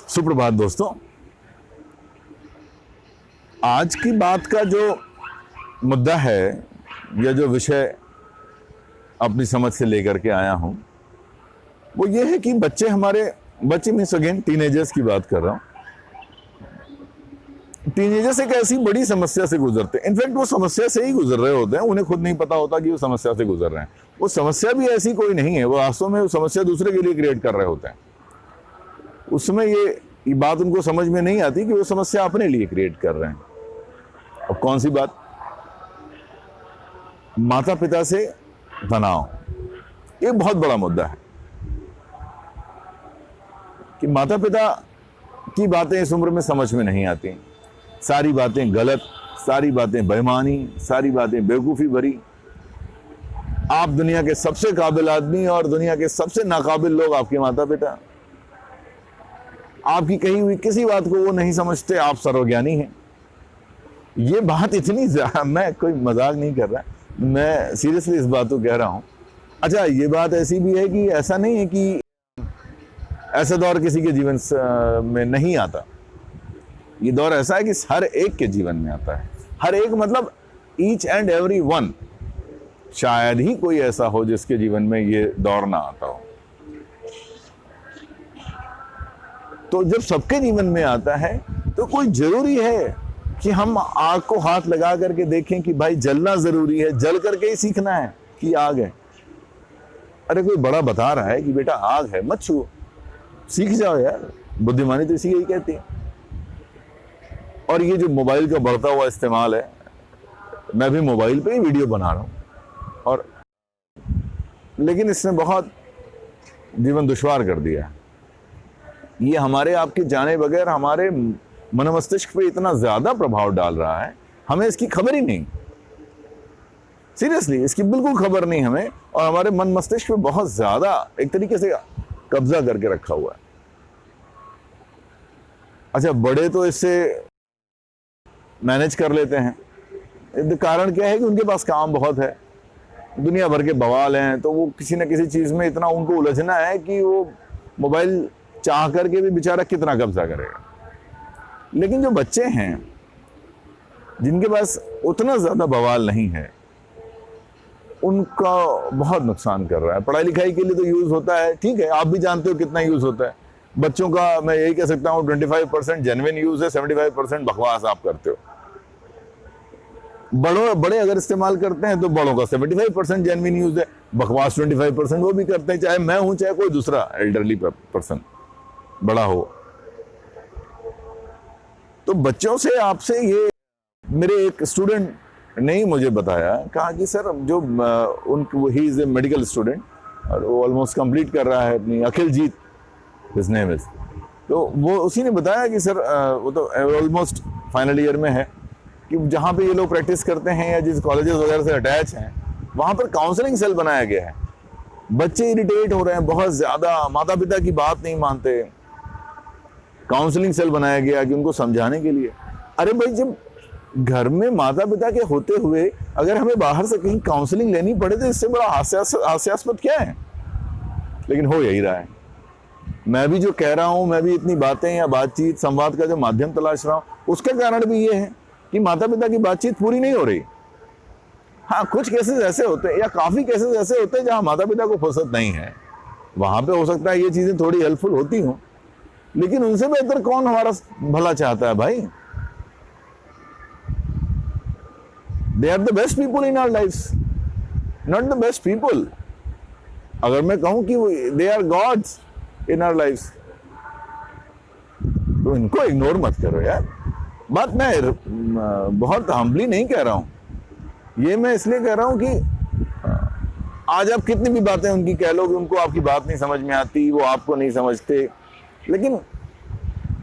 सुप्रभात दोस्तों। आज की बात का जो मुद्दा है या जो विषय अपनी समझ से लेकर के आया हूं वो ये है कि बच्चे मीन्स अगेन टीनेजर्स की बात कर रहा हूं। टीनेजर्स एक ऐसी बड़ी समस्या से गुजरते हैं, इनफैक्ट वो समस्या से ही गुजर रहे होते हैं, उन्हें खुद नहीं पता होता कि वो समस्या से गुजर रहे हैं। वो समस्या भी ऐसी कोई नहीं है, वो वास्तव में वो समस्या दूसरे के लिए क्रिएट कर रहे होते हैं। उसमें ये बात उनको समझ में नहीं आती कि वो समस्या अपने लिए क्रिएट कर रहे हैं। और कौन सी बात? माता पिता से तनाव। ये बहुत बड़ा मुद्दा है कि माता पिता की बातें इस उम्र में समझ में नहीं आती, सारी बातें गलत, सारी बातें बेईमानी, सारी बातें बेवकूफ़ी भरी। आप दुनिया के सबसे काबिल आदमी और दुनिया के सबसे नाकाबिल लोग आपके माता पिता। आपकी कही हुई किसी बात को वो नहीं समझते, आप सर्वज्ञानी हैं। ये बात इतनी ज्यादा, मैं कोई मजाक नहीं कर रहा, मैं सीरियसली इस बात को कह रहा हूं। अच्छा, ये बात ऐसी भी है कि ऐसा नहीं है कि ऐसा दौर किसी के जीवन में नहीं आता। ये दौर ऐसा है कि हर एक के जीवन में आता है। हर एक मतलब ईच एंड एवरी वन। शायद ही कोई ऐसा हो जिसके जीवन में ये दौर ना आता हो। तो जब सबके जीवन में आता है तो कोई जरूरी है कि हम आग को हाथ लगा करके देखें कि भाई जलना जरूरी है, जल करके ही सीखना है कि आग है। अरे कोई बड़ा बता रहा है कि बेटा आग है, मत छुओ, सीख जाओ यार। बुद्धिमानी तो इसी यही कहती है। और ये जो मोबाइल का बढ़ता हुआ इस्तेमाल है, मैं भी मोबाइल पे ही वीडियो बना रहा हूं, और लेकिन इसने बहुत जीवन दुश्वार कर दिया है। ये हमारे आपके जाने बगैर हमारे मन मस्तिष्क पे इतना ज्यादा प्रभाव डाल रहा है, हमें इसकी खबर ही नहीं। सीरियसली इसकी बिल्कुल खबर नहीं हमें, और हमारे मन मस्तिष्क पे बहुत ज्यादा एक तरीके से कब्जा करके रखा हुआ है। अच्छा, बड़े तो इससे मैनेज कर लेते हैं। कारण क्या है कि उनके पास काम बहुत है, दुनिया भर के बवाल हैं, तो वो किसी न किसी चीज में इतना उनको उलझना है कि वो मोबाइल चाह करके भी बेचारा कितना कब्जा करेगा। लेकिन जो बच्चे हैं जिनके पास उतना ज्यादा बवाल नहीं है, उनका बहुत नुकसान कर रहा है। पढ़ाई लिखाई के लिए तो यूज होता है, ठीक है, आप भी जानते हो कितना यूज होता है बच्चों का। मैं यही कह सकता हूँ 25% जेन्युइन यूज है, 75% बकवास आप करते हो। बड़े अगर इस्तेमाल करते हैं तो बड़ों का 75% जेन्युइन यूज है, बकवास 25% वो भी करते हैं, चाहे मैं हूं चाहे कोई दूसरा एल्डरली पर्सन बड़ा हो। तो बच्चों से आपसे ये, मेरे एक स्टूडेंट ने ही मुझे बताया, कहा कि सर जो he is a medical student और वो ऑलमोस्ट कंप्लीट कर रहा है अपनी, अखिलजीत हिज नेम इज। तो वो उसी ने बताया कि सर वो तो ऑलमोस्ट फाइनल ईयर में है, कि जहाँ पे ये लोग प्रैक्टिस करते हैं या जिस कॉलेजेस वगैरह से अटैच हैं वहाँ पर काउंसलिंग सेल बनाया गया है। बच्चे इरिटेट हो रहे हैं बहुत ज्यादा, माता पिता की बात नहीं मानते। काउंसलिंग सेल बनाया गया कि उनको समझाने के लिए। अरे भाई, जब घर में माता पिता के होते हुए अगर हमें बाहर से कहीं काउंसलिंग लेनी पड़े तो इससे बड़ा हास्यास्पद क्या है? लेकिन हो यही रहा है। मैं भी जो कह रहा हूं, मैं भी इतनी बातें या बातचीत संवाद का जो माध्यम तलाश रहा हूं, उसका कारण भी ये है कि माता पिता की बातचीत पूरी नहीं हो रही। हाँ, कुछ केसेस ऐसे होते हैं या काफी केसेस ऐसे होते हैं जहां माता पिता को फुर्सत नहीं है, वहां पे हो सकता है ये चीजें थोड़ी हेल्पफुल होती हों, लेकिन उनसे बेहतर कौन हमारा भला चाहता है भाई? They are the best people in our lives, not the best people. अगर मैं कहूं कि they are gods in our lives, तो इनको इग्नोर मत करो यार। बात मैं बहुत हम्बली नहीं कह रहा हूं, ये मैं इसलिए कह रहा हूं कि आज आप कितनी भी बातें उनकी कह लो कि उनको आपकी बात नहीं समझ में आती, वो आपको नहीं समझते, लेकिन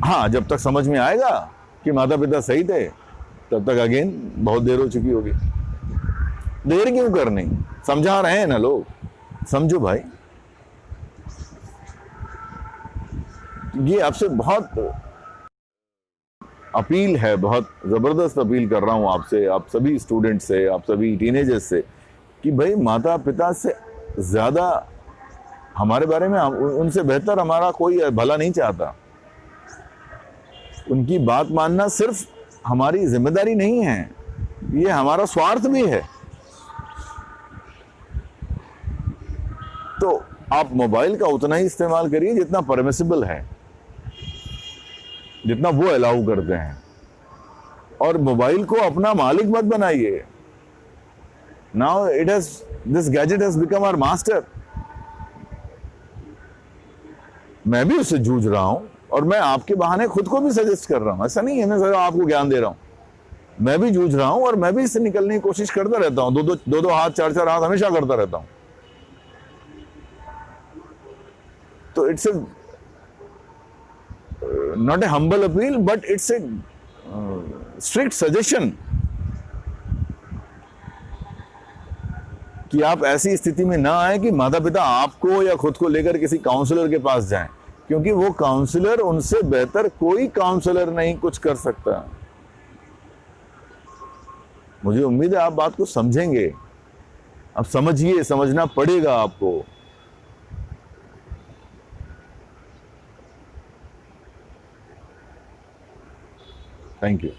हाँ, जब तक समझ में आएगा कि माता पिता सही थे तब तक अगेन बहुत देर हो चुकी होगी। देर क्यों करनी? समझा रहे हैं ना लोग, समझो भाई। ये आपसे बहुत अपील है, बहुत जबरदस्त अपील कर रहा हूं आपसे, आप सभी स्टूडेंट से, आप सभी टीनेजर्स से, कि भाई माता पिता से ज्यादा हमारे बारे में, उनसे बेहतर हमारा कोई भला नहीं चाहता। उनकी बात मानना सिर्फ हमारी जिम्मेदारी नहीं है, ये हमारा स्वार्थ भी है। तो आप मोबाइल का उतना ही इस्तेमाल करिए जितना परमिसिबल है, जितना वो अलाउ करते हैं, और मोबाइल को अपना मालिक मत बनाइए। Now this gadget has become our master. मैं भी उससे जूझ रहा हूं, और मैं आपके बहाने खुद को भी सजेस्ट कर रहा हूं। ऐसा नहीं है मैं आपको ज्ञान दे रहा हूं, मैं भी जूझ रहा हूं, और मैं भी इससे निकलने की कोशिश करता रहता हूं। दो हाथ, चार हाथ हमेशा करता रहता हूं। तो it's not a humble appeal, but it's a strict suggestion कि आप ऐसी स्थिति में ना आए कि माता पिता आपको या खुद को लेकर किसी काउंसलर के पास जाएं, क्योंकि वो काउंसलर उनसे बेहतर कोई काउंसलर नहीं कुछ कर सकता। मुझे उम्मीद है आप बात को समझेंगे। अब समझिए, समझना पड़ेगा आपको। Thank you.